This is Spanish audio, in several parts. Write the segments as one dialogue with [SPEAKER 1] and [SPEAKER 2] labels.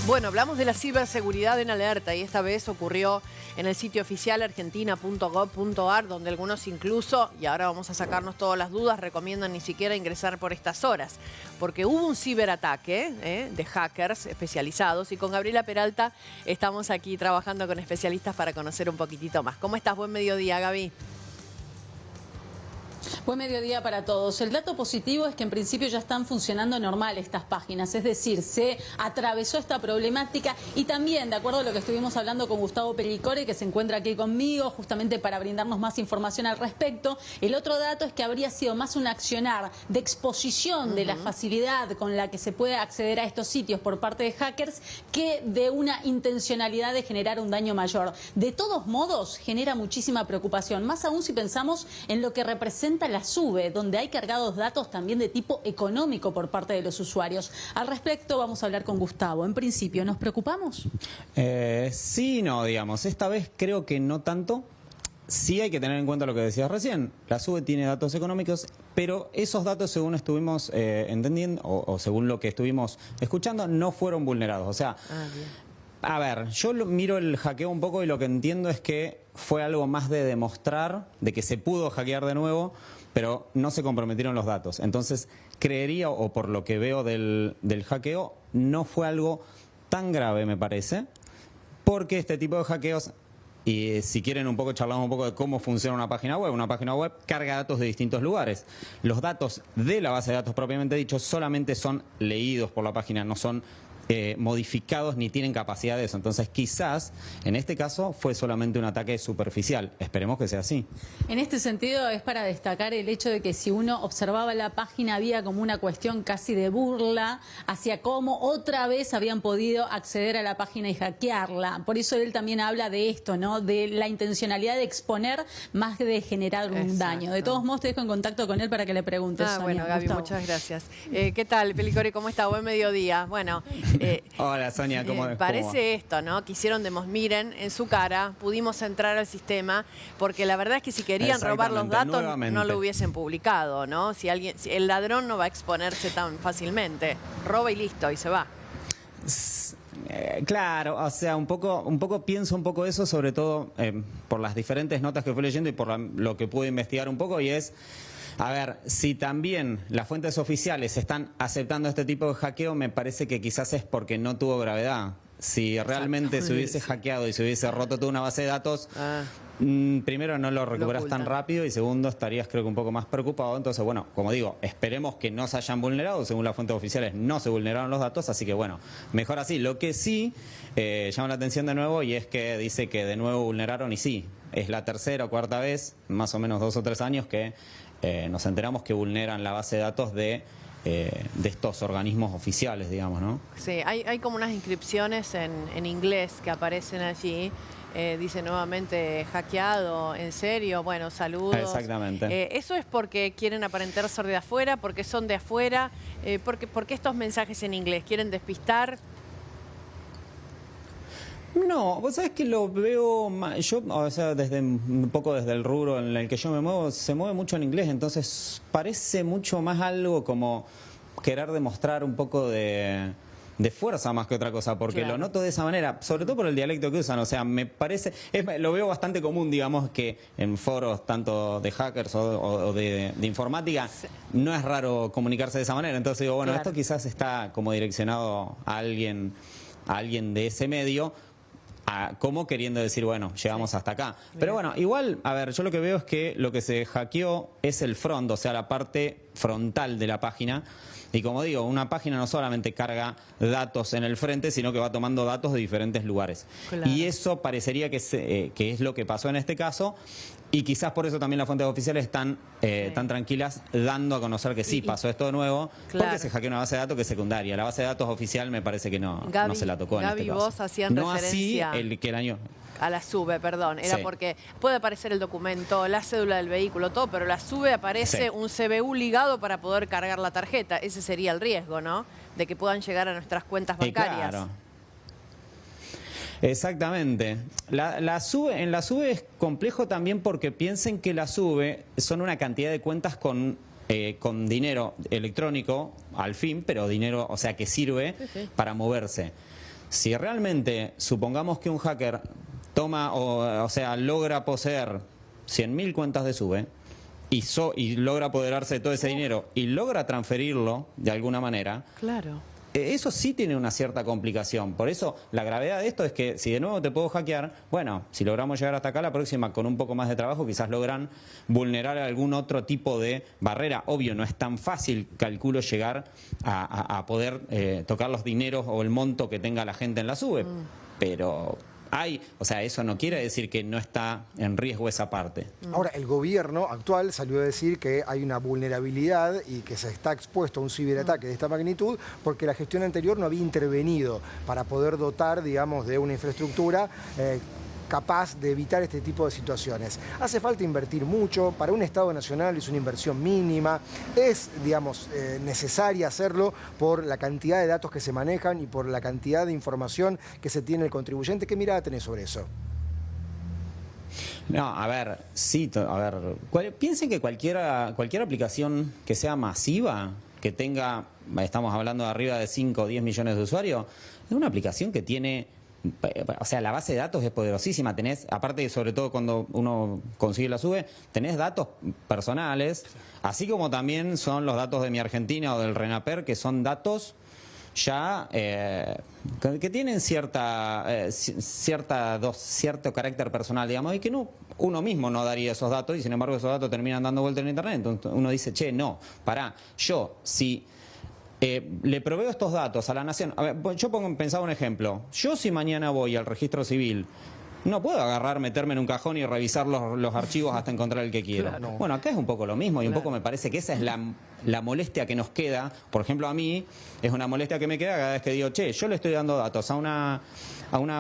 [SPEAKER 1] Bueno, hablamos de la ciberseguridad en alerta y esta vez ocurrió en el sitio oficial argentina.gov.ar, donde algunos incluso, y ahora vamos a sacarnos todas las dudas, recomiendan ni siquiera ingresar por estas horas, porque hubo un ciberataque de hackers especializados y con Gabriela Peralta estamos aquí trabajando con especialistas para conocer un poquitito más. ¿Cómo estás? Buen mediodía, Gaby.
[SPEAKER 2] Buen mediodía para todos. El dato positivo es que en principio ya están funcionando normal estas páginas, es decir, se atravesó esta problemática y también, de acuerdo a lo que estuvimos hablando con Gustavo Pellicore, que se encuentra aquí conmigo justamente para brindarnos más información al respecto, el otro dato es que habría sido más un accionar de exposición de la facilidad con la que se puede acceder a estos sitios por parte de hackers que de una intencionalidad de generar un daño mayor. De todos modos, genera muchísima preocupación, más aún si pensamos en lo que representa la SUBE, donde hay cargados datos también de tipo económico por parte de los usuarios. Al respecto vamos a hablar con Gustavo. En principio, ¿nos preocupamos?
[SPEAKER 3] Sí y no, digamos. Esta vez creo que no tanto. Sí hay que tener en cuenta lo que decías recién. La SUBE tiene datos económicos, pero esos datos, según estuvimos entendiendo, o según lo que estuvimos escuchando, no fueron vulnerados. O sea, a ver, yo miro el hackeo un poco y lo que entiendo es que fue algo más de demostrar de que se pudo hackear de nuevo, pero no se comprometieron los datos. Entonces, creería, o por lo que veo del hackeo, no fue algo tan grave, me parece, porque este tipo de hackeos, y si quieren un poco charlamos un poco de cómo funciona una página web carga datos de distintos lugares. Los datos de la base de datos propiamente dicho solamente son leídos por la página, no son modificados ni tienen capacidad de eso. Entonces quizás en este caso fue solamente un ataque superficial. Esperemos que sea así.
[SPEAKER 2] En este sentido es para destacar el hecho de que si uno observaba la página había como una cuestión casi de burla hacia cómo otra vez habían podido acceder a la página y hackearla. Por eso él también habla de esto, ¿no? De la intencionalidad de exponer más que de generar un daño. De todos modos te dejo en contacto con él para que le preguntes.
[SPEAKER 1] Bueno, Gaby,
[SPEAKER 2] Gustavo.
[SPEAKER 1] muchas gracias. ¿Qué tal, Pellicore? ¿Cómo está? Buen mediodía. Bueno,
[SPEAKER 3] hola, Sonia, ¿cómo
[SPEAKER 1] parece esto, ¿no? Quisieron miren, en su cara pudimos entrar al sistema, porque la verdad es que si querían robar los datos no lo hubiesen publicado, ¿no? Si el ladrón no va a exponerse tan fácilmente, roba y listo, y se va.
[SPEAKER 3] Claro, o sea, un poco pienso un poco eso, sobre todo por las diferentes notas que fui leyendo y por lo que pude investigar un poco, y es, a ver, si también las fuentes oficiales están aceptando este tipo de hackeo, me parece que quizás es porque no tuvo gravedad. Si realmente se hubiese hackeado y se hubiese roto toda una base de datos, primero no lo recuperas tan rápido y segundo estarías creo que un poco más preocupado. Entonces, bueno, como digo, esperemos que no se hayan vulnerado. Según las fuentes oficiales no se vulneraron los datos, así que bueno, mejor así. Lo que sí llama la atención de nuevo y es que dice que de nuevo vulneraron y sí, es la tercera o cuarta vez, más o menos 2 o 3 años que nos enteramos que vulneran la base de datos de estos organismos oficiales, digamos, ¿no?
[SPEAKER 1] Sí, hay como unas inscripciones en inglés que aparecen allí. Dice nuevamente hackeado, ¿en serio? Bueno, saludos.
[SPEAKER 3] Exactamente.
[SPEAKER 1] ¿Eso es porque quieren aparentar ser de afuera, porque son de afuera? ¿Por qué estos mensajes en inglés? ¿Quieren despistar?
[SPEAKER 3] No, vos sabés que lo veo, yo, o sea, un poco desde el rubro en el que yo me muevo, se mueve mucho en inglés, entonces parece mucho más algo como querer demostrar un poco de fuerza más que otra cosa, porque lo noto de esa manera, sobre todo por el dialecto que usan, o sea, me parece, lo veo bastante común, digamos, que en foros tanto de hackers o de informática, no es raro comunicarse de esa manera, entonces digo, bueno, esto quizás está como direccionado a alguien de ese medio, como queriendo decir, bueno, llegamos hasta acá. Pero bueno, igual, a ver, yo lo que veo es que lo que se hackeó es el front, o sea, la parte frontal de la página. Y como digo, una página no solamente carga datos en el frente, sino que va tomando datos de diferentes lugares. Claro. Y eso parecería que es lo que pasó en este caso. Y quizás por eso también las fuentes oficiales están tan tranquilas dando a conocer que sí, pasó esto de nuevo, porque se hackeó una base de datos que es secundaria. La base de datos oficial me parece que no se la tocó en este caso.
[SPEAKER 1] Vos hacían referencia
[SPEAKER 3] a
[SPEAKER 1] la SUBE, perdón. Era porque puede aparecer el documento, la cédula del vehículo, todo, pero la SUBE aparece un CBU ligado para poder cargar la tarjeta. Ese sería el riesgo, ¿no? De que puedan llegar a nuestras cuentas bancarias.
[SPEAKER 3] Claro. Exactamente. En la SUBE es complejo también porque piensen que la SUBE son una cantidad de cuentas con dinero electrónico al fin, pero dinero, o sea, que sirve para moverse. si realmente supongamos que un hacker toma, o sea, logra poseer 100.000 cuentas de SUBE y logra apoderarse de todo ese dinero y logra transferirlo de alguna manera,
[SPEAKER 1] Claro.
[SPEAKER 3] eso sí tiene una cierta complicación. Por eso la gravedad de esto es que si de nuevo te puedo hackear, bueno, si logramos llegar hasta acá, la próxima con un poco más de trabajo quizás logran vulnerar algún otro tipo de barrera. Obvio, no es tan fácil, calculo, llegar a poder tocar los dineros o el monto que tenga la gente en la SUBE, pero o sea, eso no quiere decir que no está en riesgo esa parte.
[SPEAKER 4] Ahora, el gobierno actual salió a decir que hay una vulnerabilidad y que se está expuesto a un ciberataque de esta magnitud porque la gestión anterior no había intervenido para poder dotar, digamos, de una infraestructura capaz de evitar este tipo de situaciones. Hace falta invertir mucho, para un Estado nacional es una inversión mínima, es, digamos, necesaria hacerlo por la cantidad de datos que se manejan y por la cantidad de información que se tiene el contribuyente. ¿Qué mirada tenés sobre eso?
[SPEAKER 3] No, a ver, sí, piensen que cualquier aplicación que sea masiva, que tenga, estamos hablando de arriba de 5 o 10 millones de usuarios, es una aplicación que tiene, o sea, la base de datos es poderosísima. Tenés, aparte, sobre todo cuando uno consigue la SUBE, tenés datos personales, así como también son los datos de Mi Argentina o del RENAPER, que son datos ya que tienen cierto carácter personal, digamos, y que uno mismo no daría esos datos, y sin embargo esos datos terminan dando vuelta en internet. Entonces uno dice, che, no, pará, yo si le proveo estos datos a la nación. A ver, yo pensaba un ejemplo. Yo si mañana voy al registro civil, no puedo meterme en un cajón y revisar los archivos hasta encontrar el que quiero.
[SPEAKER 1] Claro.
[SPEAKER 3] Bueno, acá es un poco lo mismo y un poco me parece que esa es la molestia que nos queda. Por ejemplo, a mí es una molestia que me queda cada vez que digo, che, yo le estoy dando datos a una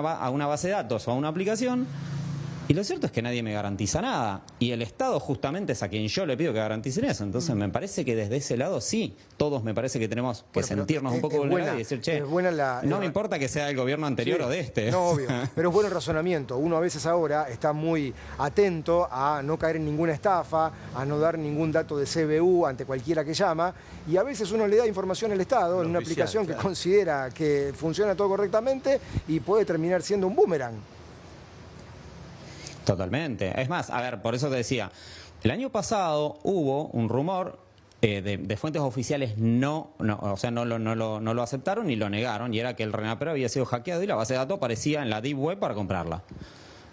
[SPEAKER 3] base de datos o a una aplicación, y lo cierto es que nadie me garantiza nada. Y el Estado justamente es a quien yo le pido que garanticen eso. Entonces me parece que desde ese lado sí, todos me parece que tenemos que sentirnos un poco vulnerables y decir, che, no me importa que sea el gobierno anterior o de este.
[SPEAKER 4] No, obvio, pero es bueno el razonamiento. Uno a veces ahora está muy atento a no caer en ninguna estafa, a no dar ningún dato de CBU ante cualquiera que llama, y a veces uno le da información al Estado en una aplicación que considera que funciona todo correctamente y puede terminar siendo un boomerang.
[SPEAKER 3] Totalmente. Es más, a ver, por eso te decía, el año pasado hubo un rumor de fuentes oficiales no lo aceptaron ni lo negaron, y era que el RENAPER había sido hackeado y la base de datos aparecía en la Deep Web para comprarla.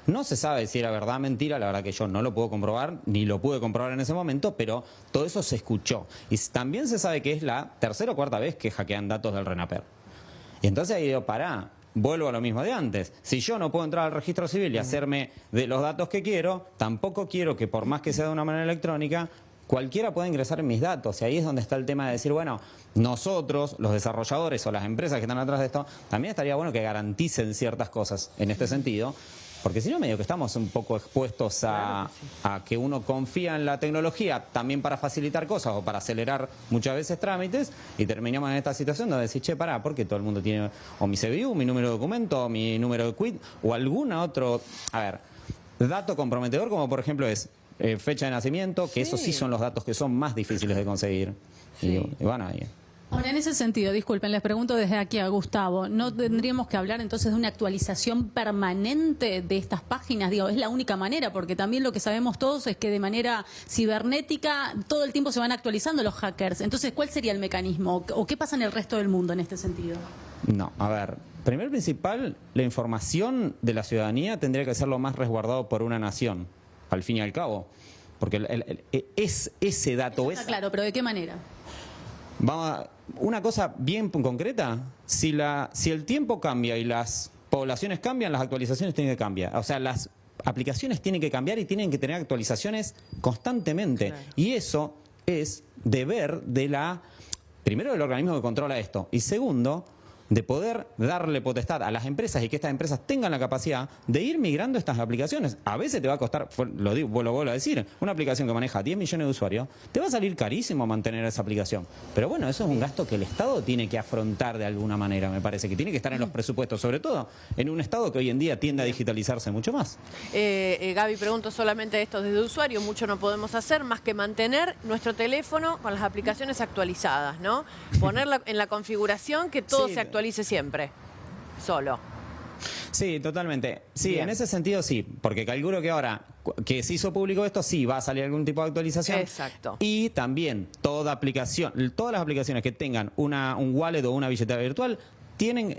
[SPEAKER 3] No se sabe si era verdad o mentira, la verdad que yo no lo puedo comprobar, ni lo pude comprobar en ese momento, pero todo eso se escuchó. Y también se sabe que es la tercera o cuarta vez que hackean datos del RENAPER. Y entonces ahí digo, pará. Vuelvo a lo mismo de antes. Si yo no puedo entrar al registro civil y hacerme de los datos que quiero, tampoco quiero que, por más que sea de una manera electrónica, cualquiera pueda ingresar en mis datos. Y ahí es donde está el tema de decir, bueno, nosotros, los desarrolladores o las empresas que están atrás de esto, también estaría bueno que garanticen ciertas cosas en este sentido. Porque si no, medio que estamos un poco expuestos a que uno confía en la tecnología también para facilitar cosas o para acelerar muchas veces trámites, y terminamos en esta situación donde decís, che, pará, porque todo el mundo tiene o mi CBU, mi número de documento, o mi número de quit, o alguna otro, dato comprometedor, como por ejemplo es fecha de nacimiento, que esos sí son los datos que son más difíciles de conseguir.
[SPEAKER 1] Sí.
[SPEAKER 3] Y bueno, ahí.
[SPEAKER 2] Ahora, en ese sentido, disculpen, les pregunto desde aquí a Gustavo, ¿no tendríamos que hablar entonces de una actualización permanente de estas páginas? Digo, es la única manera, porque también lo que sabemos todos es que de manera cibernética todo el tiempo se van actualizando los hackers. Entonces, ¿cuál sería el mecanismo? ¿O qué pasa en el resto del mundo en este sentido? No,
[SPEAKER 3] a ver, primero y principal, la información de la ciudadanía tendría que ser lo más resguardado por una nación, al fin y al cabo. Porque es ese dato...
[SPEAKER 2] Está claro, pero ¿de qué manera?
[SPEAKER 3] Una cosa bien concreta, si el tiempo cambia y las poblaciones cambian, las actualizaciones tienen que cambiar. O sea, las aplicaciones tienen que cambiar y tienen que tener actualizaciones constantemente. Claro. Y eso es deber primero del organismo que controla esto, y segundo, de poder darle potestad a las empresas y que estas empresas tengan la capacidad de ir migrando estas aplicaciones. A veces te va a costar, lo vuelvo a decir, una aplicación que maneja 10 millones de usuarios, te va a salir carísimo mantener esa aplicación. Pero bueno, eso es un gasto que el Estado tiene que afrontar de alguna manera, me parece, que tiene que estar en los presupuestos, sobre todo en un Estado que hoy en día tiende a digitalizarse mucho más.
[SPEAKER 1] Gaby, pregunto solamente esto desde usuario, mucho no podemos hacer más que mantener nuestro teléfono con las aplicaciones actualizadas, ¿no? Ponerla en la configuración que todo se actualice siempre. solo.
[SPEAKER 3] Sí, totalmente. Sí,
[SPEAKER 1] Bien.
[SPEAKER 3] en ese sentido sí, porque calculo que ahora que se hizo público esto, sí va a salir algún tipo de actualización.
[SPEAKER 1] Exacto.
[SPEAKER 3] Y también todas las aplicaciones que tengan un wallet o una billetera virtual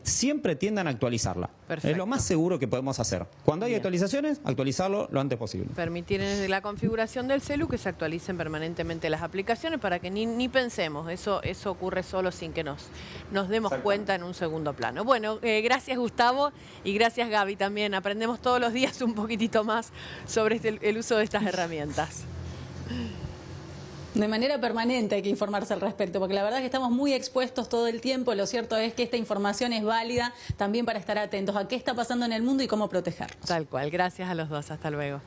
[SPEAKER 3] siempre tiendan a actualizarla.
[SPEAKER 1] Perfecto.
[SPEAKER 3] Es lo más seguro que podemos hacer. Cuando hay
[SPEAKER 1] Bien.
[SPEAKER 3] actualizaciones, actualizarlo lo antes posible.
[SPEAKER 1] Permitir desde la configuración del celu que se actualicen permanentemente las aplicaciones para que ni pensemos. Eso ocurre solo sin que nos demos cuenta en un segundo plano. Bueno, gracias Gustavo y gracias Gaby también. Aprendemos todos los días un poquitito más sobre el uso de estas herramientas.
[SPEAKER 2] De manera permanente hay que informarse al respecto, porque la verdad es que estamos muy expuestos todo el tiempo. Lo cierto es que esta información es válida también para estar atentos a qué está pasando en el mundo y cómo protegernos.
[SPEAKER 1] Tal cual. Gracias a los dos. Hasta luego.